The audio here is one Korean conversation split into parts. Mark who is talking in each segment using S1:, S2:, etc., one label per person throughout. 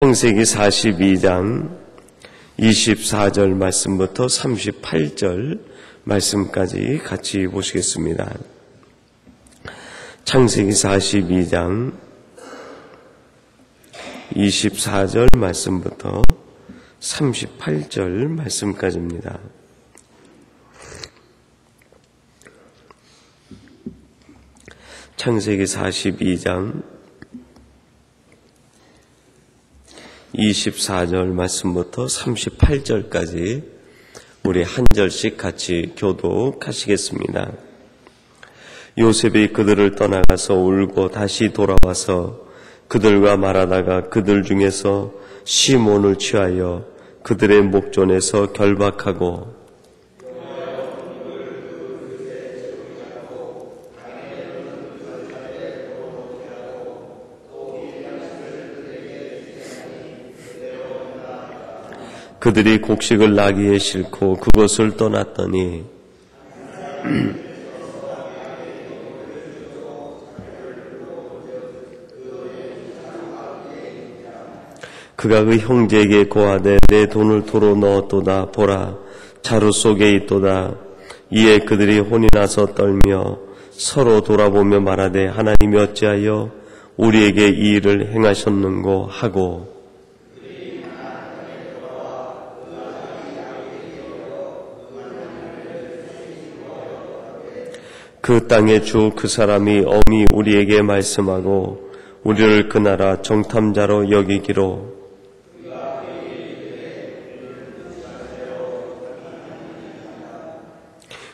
S1: 창세기 42장 24절 말씀부터 38절 말씀까지 같이 보시겠습니다. 창세기 42장 24절 말씀부터 38절 말씀까지입니다. 창세기 42장 24절 말씀부터 38절까지 우리 한 절씩 같이 교독하시겠습니다. 요셉이 그들을 떠나가서 울고 다시 돌아와서 그들과 말하다가 그들 중에서 시몬을 취하여 그들의 목전에서 결박하고 그들이 곡식을 나귀에 싣고 그곳을 떠났더니 그가 그 형제에게 고하되 내 돈을 도로 넣었도다. 보라, 자루 속에 있도다. 이에 그들이 혼이 나서 떨며 서로 돌아보며 말하되 하나님이 어찌하여 우리에게 이 일을 행하셨는고 하고 그 땅의 주 그 사람이 엄히 우리에게 말씀하고 우리를 그 나라 정탐자로 여기기로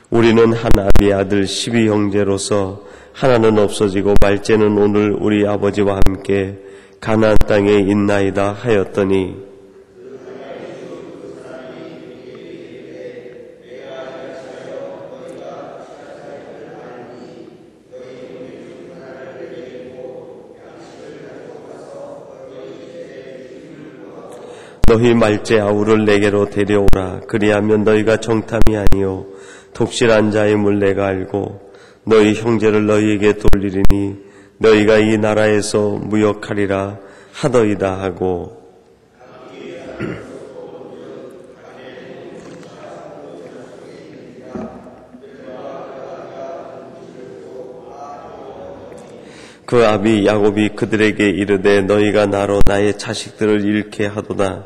S1: 우리는 한 아비의 아들 12형제로서 하나는 없어지고 말째는 오늘 우리 아버지와 함께 가나안 땅에 있나이다 하였더니 너희 말째 아우를 내게로 데려오라. 그리하면 너희가 정탐이 아니요 독실한 자임을 내가 알고 너희 형제를 너희에게 돌리리니 너희가 이 나라에서 무역하리라 하더이다 하고 그 아비 야곱이 그들에게 이르되 너희가 나로 나의 자식들을 잃게 하도다.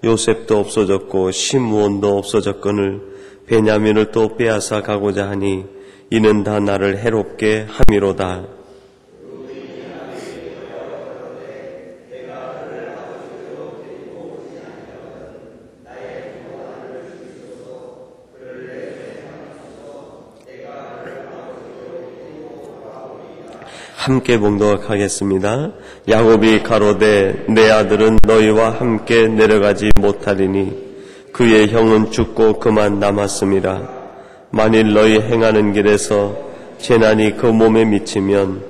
S1: 요셉도 없어졌고 시므온도 없어졌거늘 베냐민을 또 빼앗아 가고자 하니 이는 다 나를 해롭게 함이로다. 함께 봉독하겠습니다. 야곱이 가로되 내 아들은 너희와 함께 내려가지 못하리니 그의 형은 죽고 그만 남았음이라. 만일 너희 행하는 길에서 재난이 그 몸에 미치면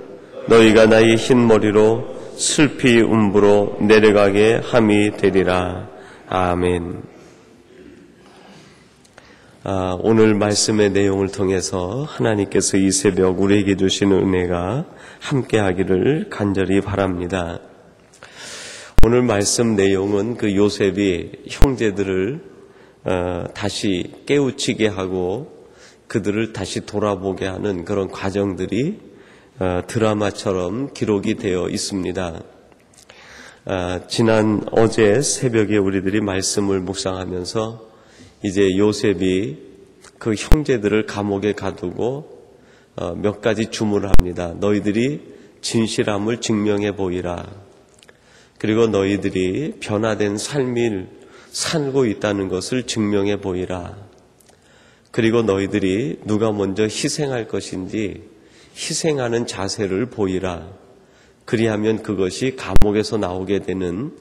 S1: 너희가 나의 흰머리로 슬피 음부로 내려가게 함이 되리라. 아멘. 오늘 말씀의 내용을 통해서 하나님께서 이 새벽 우리에게 주시는 은혜가 함께하기를 간절히 바랍니다. 오늘 말씀 내용은 그 요셉이 형제들을 다시 깨우치게 하고 그들을 다시 돌아보게 하는 그런 과정들이 드라마처럼 기록이 되어 있습니다. 어제 새벽에 우리들이 말씀을 묵상하면서 이제 요셉이 그 형제들을 감옥에 가두고 몇 가지 주문을 합니다. 너희들이 진실함을 증명해 보이라. 그리고 너희들이 변화된 삶을 살고 있다는 것을 증명해 보이라. 그리고 너희들이 누가 먼저 희생할 것인지 희생하는 자세를 보이라. 그리하면 그것이 감옥에서 나오게 되는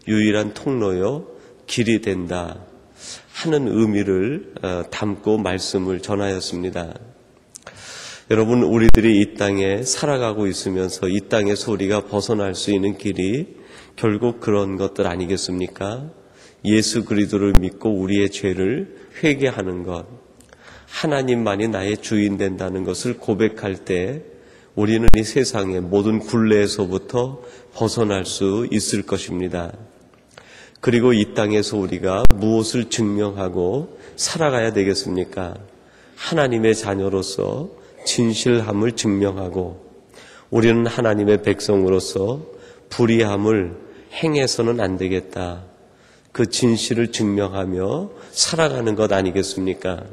S1: 유일한 통로요 길이 된다 하는 의미를 담고 말씀을 전하였습니다. 여러분, 우리들이 이 땅에 살아가고 있으면서 이 땅에서 우리가 벗어날 수 있는 길이 결국 그런 것들 아니겠습니까? 예수 그리스도를 믿고 우리의 죄를 회개하는 것, 하나님만이 나의 주인 된다는 것을 고백할 때 우리는 이 세상의 모든 굴레에서부터 벗어날 수 있을 것입니다. 그리고 이 땅에서 우리가 무엇을 증명하고 살아가야 되겠습니까? 하나님의 자녀로서 진실함을 증명하고 우리는 하나님의 백성으로서 불의함을 행해서는 안 되겠다. 그 진실을 증명하며 살아가는 것 아니겠습니까?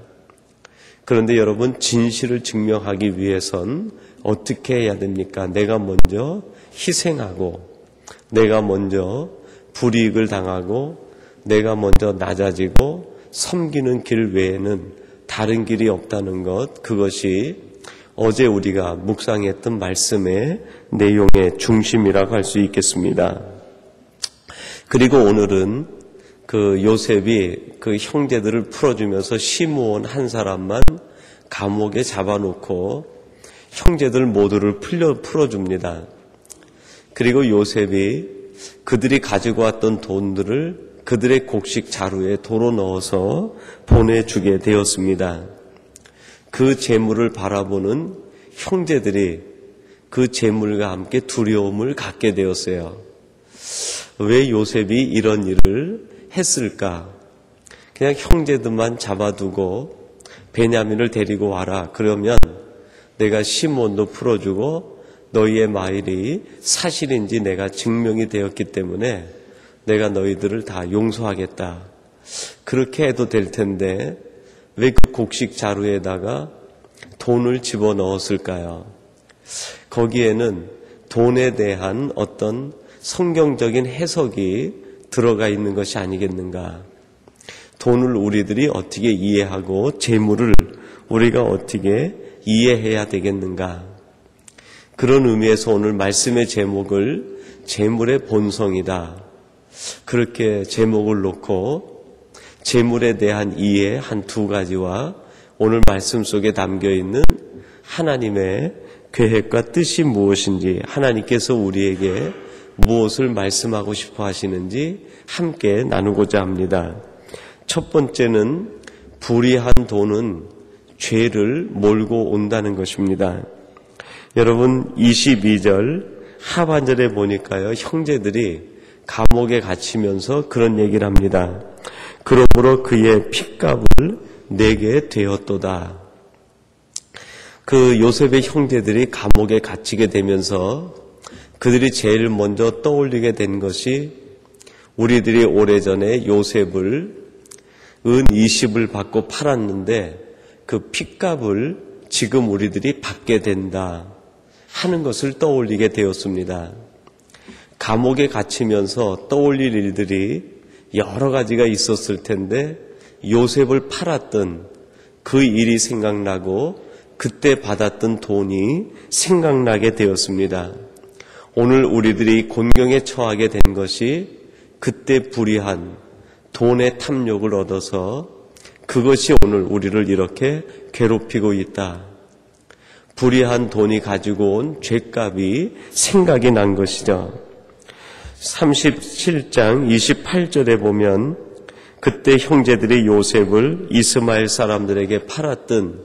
S1: 그런데 여러분, 진실을 증명하기 위해선 어떻게 해야 됩니까? 내가 먼저 희생하고, 내가 먼저 불이익을 당하고, 내가 먼저 낮아지고 섬기는 길 외에는 다른 길이 없다는 것, 그것이 어제 우리가 묵상했던 말씀의 내용의 중심이라고 할 수 있겠습니다. 그리고 오늘은 그 요셉이 그 형제들을 풀어주면서 시므온 한 사람만 감옥에 잡아놓고 형제들 모두를 풀어줍니다. 그리고 요셉이 그들이 가지고 왔던 돈들을 그들의 곡식 자루에 도로 넣어서 보내주게 되었습니다. 그 재물을 바라보는 형제들이 그 재물과 함께 두려움을 갖게 되었어요. 왜 요셉이 이런 일을 했을까? 그냥 형제들만 잡아두고 베냐민을 데리고 와라. 그러면 내가 시몬도 풀어주고 너희의 말이 사실인지 내가 증명이 되었기 때문에 내가 너희들을 다 용서하겠다. 그렇게 해도 될 텐데 왜 그 곡식 자루에다가 돈을 집어넣었을까요? 거기에는 돈에 대한 어떤 성경적인 해석이 들어가 있는 것이 아니겠는가? 돈을 우리들이 어떻게 이해하고 재물을 우리가 어떻게 이해해야 되겠는가? 그런 의미에서 오늘 말씀의 제목을 재물의 본성이다. 그렇게 제목을 놓고 재물에 대한 이해 한 두 가지와 오늘 말씀 속에 담겨있는 하나님의 계획과 뜻이 무엇인지, 하나님께서 우리에게 무엇을 말씀하고 싶어 하시는지 함께 나누고자 합니다. 첫 번째는 불의한 돈은 죄를 몰고 온다는 것입니다. 여러분, 22절 하반절에 보니까요, 형제들이 감옥에 갇히면서 그런 얘기를 합니다. 그러므로 그의 핏값을 내게 되었도다. 그 요셉의 형제들이 감옥에 갇히게 되면서 그들이 제일 먼저 떠올리게 된 것이 우리들이 오래전에 요셉을 은 20을 받고 팔았는데 그 핏값을 지금 우리들이 받게 된다 하는 것을 떠올리게 되었습니다. 감옥에 갇히면서 떠올릴 일들이 여러 가지가 있었을 텐데 요셉을 팔았던 그 일이 생각나고 그때 받았던 돈이 생각나게 되었습니다. 오늘 우리들이 곤경에 처하게 된 것이 그때 불의한 돈의 탐욕을 얻어서 그것이 오늘 우리를 이렇게 괴롭히고 있다. 불의한 돈이 가지고 온 죄값이 생각이 난 것이죠. 37장 28절에 보면 그때 형제들이 요셉을 이스마엘 사람들에게 팔았던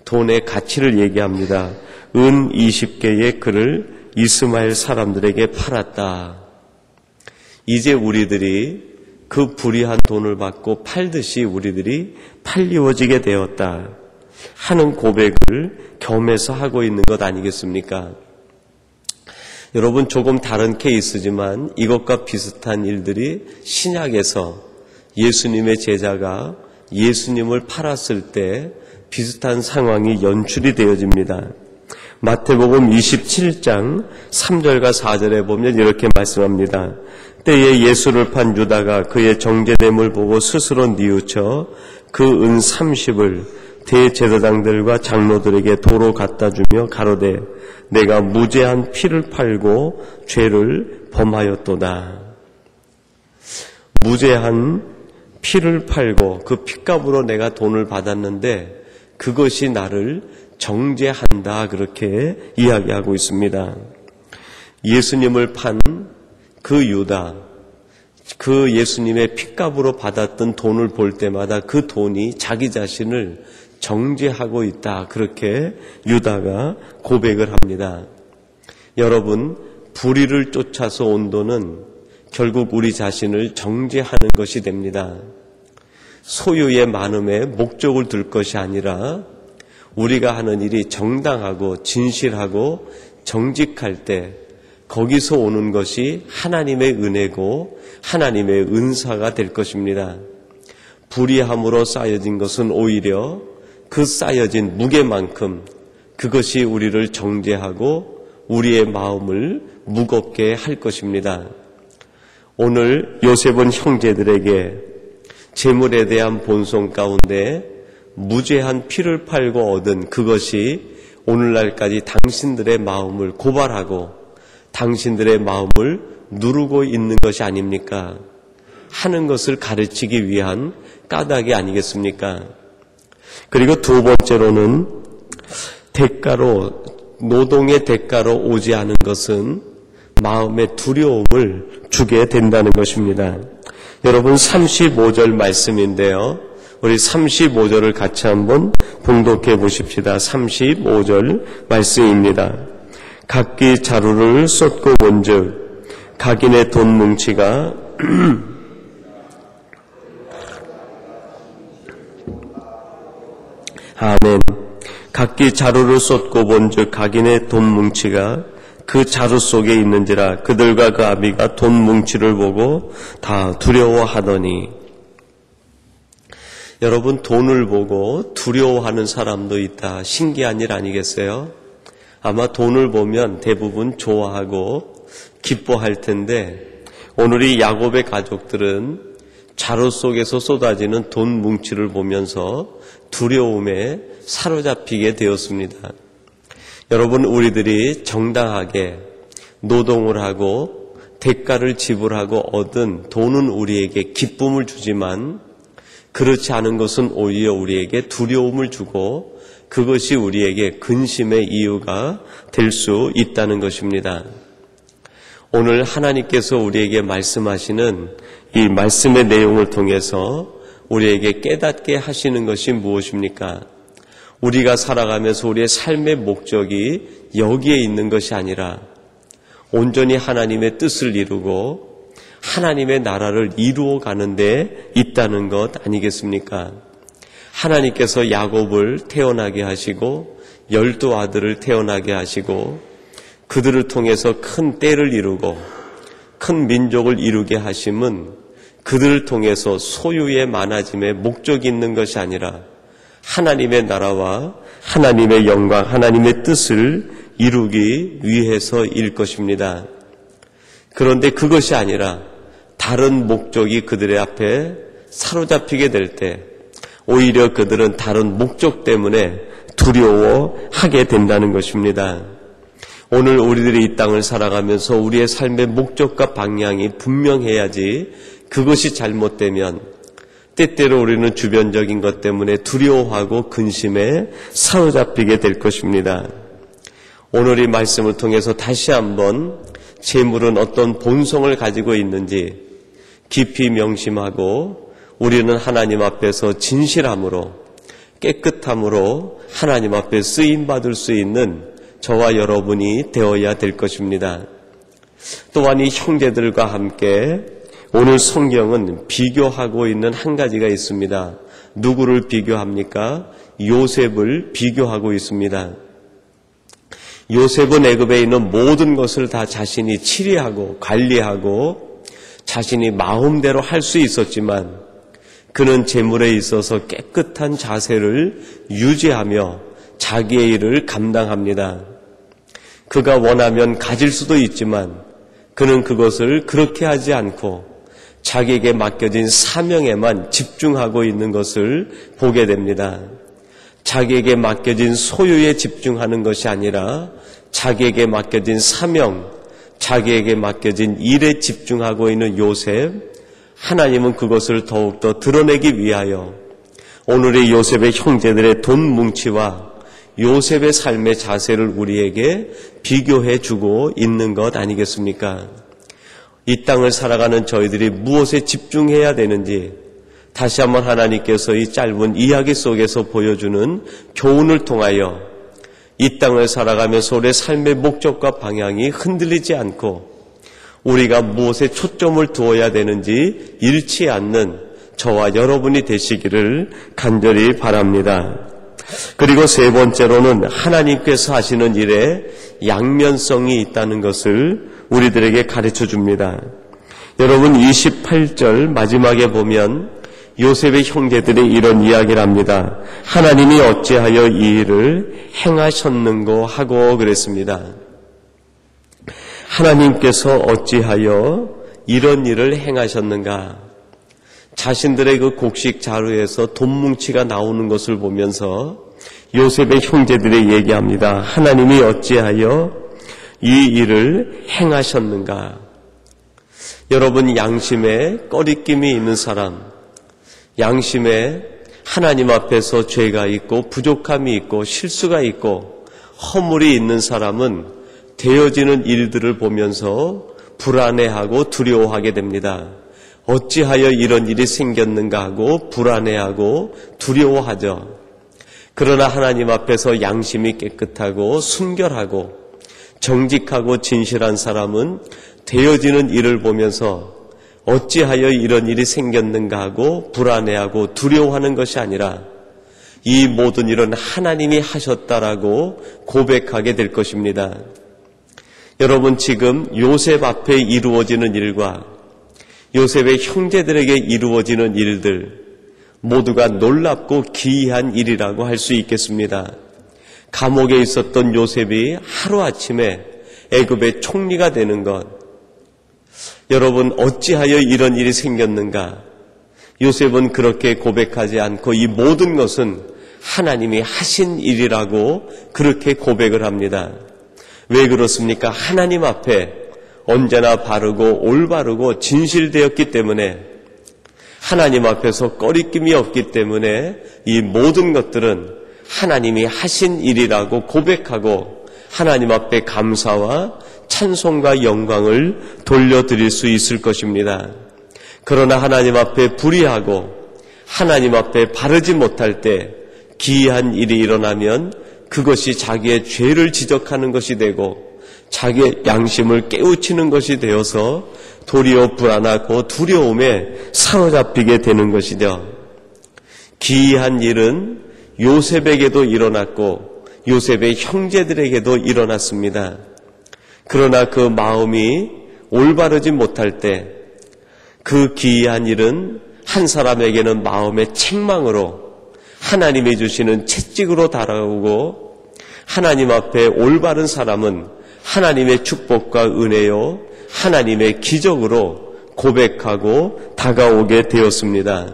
S1: 돈의 가치를 얘기합니다. 은 20개의 그를 이스마엘 사람들에게 팔았다. 이제 우리들이 그 불의한 돈을 받고 팔듯이 우리들이 팔리워지게 되었다 하는 고백을 겸해서 하고 있는 것 아니겠습니까? 여러분, 조금 다른 케이스지만 이것과 비슷한 일들이 신약에서 예수님의 제자가 예수님을 팔았을 때 비슷한 상황이 연출이 되어집니다. 마태복음 27장 3절과 4절에 보면 이렇게 말씀합니다. 때에 예수를 판 유다가 그의 정죄됨을 보고 스스로 뉘우쳐 그 은 30을 대제사장들과 장로들에게 도로 갖다 주며 가로되 내가 무죄한 피를 팔고 죄를 범하였도다. 무죄한 피를 팔고 그 핏값으로 내가 돈을 받았는데 그것이 나를 정죄한다, 그렇게 이야기하고 있습니다. 예수님을 판 그 유다, 그 예수님의 핏값으로 받았던 돈을 볼 때마다 그 돈이 자기 자신을 정죄하고 있다, 그렇게 유다가 고백을 합니다. 여러분, 불의를 쫓아서 온 돈은 결국 우리 자신을 정죄하는 것이 됩니다. 소유의 많음에 목적을 둘 것이 아니라 우리가 하는 일이 정당하고 진실하고 정직할 때 거기서 오는 것이 하나님의 은혜고 하나님의 은사가 될 것입니다. 불의함으로 쌓여진 것은 오히려 그 쌓여진 무게만큼 그것이 우리를 정죄하고 우리의 마음을 무겁게 할 것입니다. 오늘 요셉은 형제들에게 재물에 대한 본성 가운데 무죄한 피를 팔고 얻은 그것이 오늘날까지 당신들의 마음을 고발하고 당신들의 마음을 누르고 있는 것이 아닙니까? 하는 것을 가르치기 위한 까닭이 아니겠습니까? 그리고 두 번째로는 노동의 대가로 오지 않은 것은 마음의 두려움을 주게 된다는 것입니다. 여러분 35절 말씀인데요. 우리 35절을 같이 한번 봉독해 보십시다. 35절 말씀입니다. 각기 자루를 쏟고 본즉 각인의 돈 뭉치가 아멘. 각기 자루를 쏟고 본즉 각인의 돈 뭉치가 그 자루 속에 있는지라 그들과 그 아비가 돈 뭉치를 보고 다 두려워하더니. 여러분 돈을 보고 두려워하는 사람도 있다. 신기한 일 아니겠어요? 아마 돈을 보면 대부분 좋아하고 기뻐할 텐데 오늘 이 야곱의 가족들은 자루 속에서 쏟아지는 돈 뭉치를 보면서 두려움에 사로잡히게 되었습니다. 여러분 우리들이 정당하게 노동을 하고 대가를 지불하고 얻은 돈은 우리에게 기쁨을 주지만 그렇지 않은 것은 오히려 우리에게 두려움을 주고 그것이 우리에게 근심의 이유가 될 수 있다는 것입니다. 오늘 하나님께서 우리에게 말씀하시는 이 말씀의 내용을 통해서 우리에게 깨닫게 하시는 것이 무엇입니까? 우리가 살아가면서 우리의 삶의 목적이 여기에 있는 것이 아니라 온전히 하나님의 뜻을 이루고 하나님의 나라를 이루어 가는 데 있다는 것 아니겠습니까? 하나님께서 야곱을 태어나게 하시고 12 아들을 태어나게 하시고 그들을 통해서 큰 때를 이루고 큰 민족을 이루게 하심은 그들을 통해서 소유의 많아짐에 목적이 있는 것이 아니라 하나님의 나라와 하나님의 영광, 하나님의 뜻을 이루기 위해서일 것입니다. 그런데 그것이 아니라 다른 목적이 그들의 앞에 사로잡히게 될 때 오히려 그들은 다른 목적 때문에 두려워하게 된다는 것입니다. 오늘 우리들이 이 땅을 살아가면서 우리의 삶의 목적과 방향이 분명해야지 그것이 잘못되면 때때로 우리는 주변적인 것 때문에 두려워하고 근심에 사로잡히게 될 것입니다. 오늘 이 말씀을 통해서 다시 한번 재물은 어떤 본성을 가지고 있는지 깊이 명심하고 우리는 하나님 앞에서 진실함으로 깨끗함으로 하나님 앞에 쓰임받을 수 있는 저와 여러분이 되어야 될 것입니다. 또한 이 형제들과 함께 오늘 성경은 비교하고 있는 한 가지가 있습니다. 누구를 비교합니까? 요셉을 비교하고 있습니다. 요셉은 애굽에 있는 모든 것을 다 자신이 치리하고 관리하고 자신이 마음대로 할 수 있었지만 그는 재물에 있어서 깨끗한 자세를 유지하며 자기의 일을 감당합니다. 그가 원하면 가질 수도 있지만 그는 그것을 그렇게 하지 않고 자기에게 맡겨진 사명에만 집중하고 있는 것을 보게 됩니다. 자기에게 맡겨진 소유에 집중하는 것이 아니라 자기에게 맡겨진 사명, 자기에게 맡겨진 일에 집중하고 있는 요셉, 하나님은 그것을 더욱더 드러내기 위하여 오늘의 요셉의 형제들의 돈 뭉치와 요셉의 삶의 자세를 우리에게 비교해 주고 있는 것 아니겠습니까? 이 땅을 살아가는 저희들이 무엇에 집중해야 되는지 다시 한번 하나님께서 이 짧은 이야기 속에서 보여주는 교훈을 통하여 이 땅을 살아가면서 우리의 삶의 목적과 방향이 흔들리지 않고 우리가 무엇에 초점을 두어야 되는지 잃지 않는 저와 여러분이 되시기를 간절히 바랍니다. 그리고 세 번째로는 하나님께서 하시는 일에 양면성이 있다는 것을 우리들에게 가르쳐 줍니다. 여러분 28절 마지막에 보면 요셉의 형제들이 이런 이야기를 합니다. 하나님이 어찌하여 이 일을 행하셨는고 하고 그랬습니다. 하나님께서 어찌하여 이런 일을 행하셨는가? 자신들의 그 곡식 자루에서 돈뭉치가 나오는 것을 보면서 요셉의 형제들이 얘기합니다. 하나님이 어찌하여 이 일을 행하셨는가? 여러분, 양심에 꺼리낌이 있는 사람, 양심에 하나님 앞에서 죄가 있고 부족함이 있고 실수가 있고 허물이 있는 사람은 되어지는 일들을 보면서 불안해하고 두려워하게 됩니다. 어찌하여 이런 일이 생겼는가 하고 불안해하고 두려워하죠. 그러나 하나님 앞에서 양심이 깨끗하고 순결하고 정직하고 진실한 사람은 되어지는 일을 보면서 어찌하여 이런 일이 생겼는가 하고 불안해하고 두려워하는 것이 아니라 이 모든 일은 하나님이 하셨다라고 고백하게 될 것입니다. 여러분, 지금 요셉 앞에 이루어지는 일과 요셉의 형제들에게 이루어지는 일들 모두가 놀랍고 기이한 일이라고 할 수 있겠습니다. 감옥에 있었던 요셉이 하루아침에 애굽의 총리가 되는 것, 여러분 어찌하여 이런 일이 생겼는가? 요셉은 그렇게 고백하지 않고 이 모든 것은 하나님이 하신 일이라고 그렇게 고백을 합니다. 왜 그렇습니까? 하나님 앞에 언제나 바르고 올바르고 진실되었기 때문에, 하나님 앞에서 꺼리낌이 없기 때문에 이 모든 것들은 하나님이 하신 일이라고 고백하고 하나님 앞에 감사와 찬송과 영광을 돌려드릴 수 있을 것입니다. 그러나 하나님 앞에 불의하고 하나님 앞에 바르지 못할 때 기이한 일이 일어나면 그것이 자기의 죄를 지적하는 것이 되고 자기의 양심을 깨우치는 것이 되어서 도리어 불안하고 두려움에 사로잡히게 되는 것이죠. 기이한 일은 요셉에게도 일어났고 요셉의 형제들에게도 일어났습니다. 그러나 그 마음이 올바르지 못할 때 그 기이한 일은 한 사람에게는 마음의 책망으로 하나님이 주시는 채찍으로 다가오고, 하나님 앞에 올바른 사람은 하나님의 축복과 은혜요 하나님의 기적으로 고백하고 다가오게 되었습니다.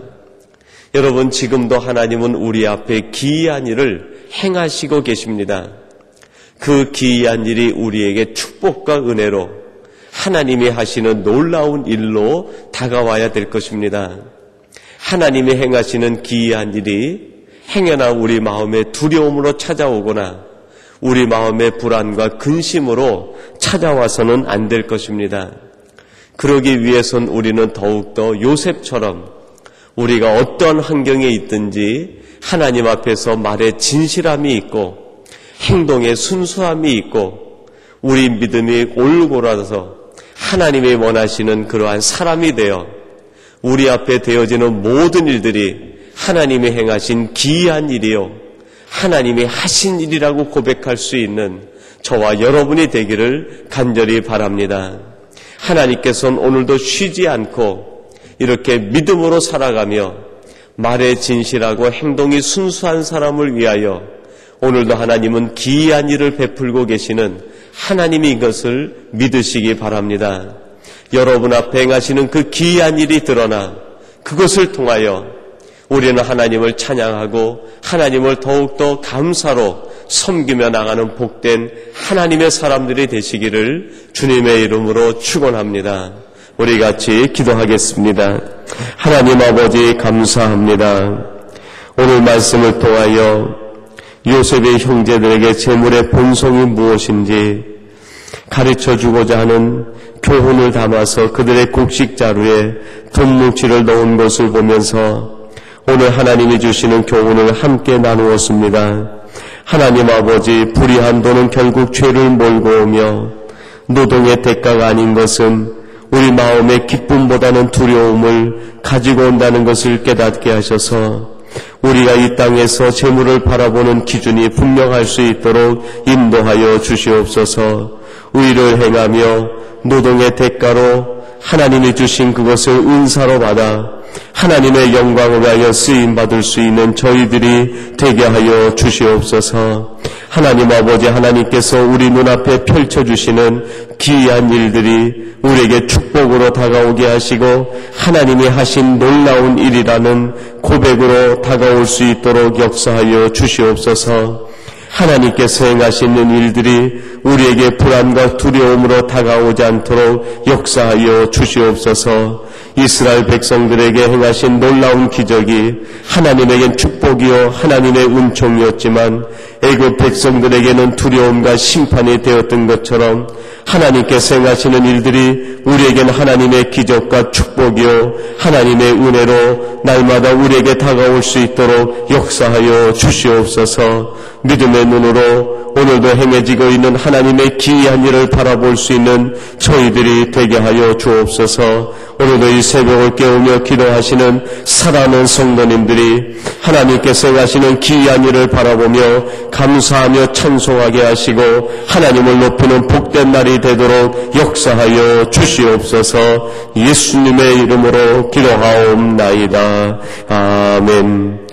S1: 여러분, 지금도 하나님은 우리 앞에 기이한 일을 행하시고 계십니다. 그 기이한 일이 우리에게 축복과 은혜로 하나님이 하시는 놀라운 일로 다가와야 될 것입니다. 하나님이 행하시는 기이한 일이 행여나 우리 마음의 두려움으로 찾아오거나 우리 마음의 불안과 근심으로 찾아와서는 안 될 것입니다. 그러기 위해선 우리는 더욱더 요셉처럼 우리가 어떠한 환경에 있든지 하나님 앞에서 말에 진실함이 있고 행동에 순수함이 있고 우리 믿음이 올곧아서 하나님이 원하시는 그러한 사람이 되어 우리 앞에 되어지는 모든 일들이 하나님이 행하신 기이한 일이요 하나님이 하신 일이라고 고백할 수 있는 저와 여러분이 되기를 간절히 바랍니다. 하나님께서는 오늘도 쉬지 않고 이렇게 믿음으로 살아가며 말에 진실하고 행동이 순수한 사람을 위하여 오늘도 하나님은 기이한 일을 베풀고 계시는 하나님이 이것을 믿으시기 바랍니다. 여러분 앞에 행하시는 그 기이한 일이 드러나 그것을 통하여 우리는 하나님을 찬양하고 하나님을 더욱더 감사로 섬기며 나가는 복된 하나님의 사람들이 되시기를 주님의 이름으로 축원합니다. 우리 같이 기도하겠습니다. 하나님 아버지 감사합니다. 오늘 말씀을 통하여 요셉의 형제들에게 재물의 본성이 무엇인지 가르쳐주고자 하는 교훈을 담아서 그들의 곡식 자루에 돈뭉치를 넣은 것을 보면서 오늘 하나님이 주시는 교훈을 함께 나누었습니다. 하나님 아버지, 불의한 돈은 결국 죄를 몰고 오며 노동의 대가가 아닌 것은 우리 마음의 기쁨보다는 두려움을 가지고 온다는 것을 깨닫게 하셔서 우리가 이 땅에서 재물을 바라보는 기준이 분명할 수 있도록 인도하여 주시옵소서. 의를 행하며 노동의 대가로 하나님이 주신 그것을 은사로 받아 하나님의 영광을 위하여 쓰임받을 수 있는 저희들이 되게 하여 주시옵소서. 하나님 아버지, 하나님께서 우리 눈앞에 펼쳐주시는 기이한 일들이 우리에게 축복으로 다가오게 하시고 하나님이 하신 놀라운 일이라는 고백으로 다가올 수 있도록 역사하여 주시옵소서. 하나님께서 행하시는 일들이 우리에게 불안과 두려움으로 다가오지 않도록 역사하여 주시옵소서. 이스라엘 백성들에게 행하신 놀라운 기적이 하나님에겐 축복이요 하나님의 은총이었지만 애굽 백성들에게는 두려움과 심판이 되었던 것처럼 하나님께서 행하시는 일들이 우리에겐 하나님의 기적과 축복이요 하나님의 은혜로 날마다 우리에게 다가올 수 있도록 역사하여 주시옵소서. 믿음의 눈으로 오늘도 행해지고 있는 하나님의 기이한 일을 바라볼 수 있는 저희들이 되게 하여 주옵소서. 오늘도 이 새벽을 깨우며 기도하시는 사랑하는 성도님들이 하나님께서 행하시는 기이한 일을 바라보며 감사하며 찬송하게 하시고 하나님을 높이는 복된 날이 되도록 역사하여 주시옵소서. 예수님의 이름으로 기도하옵나이다. 아멘.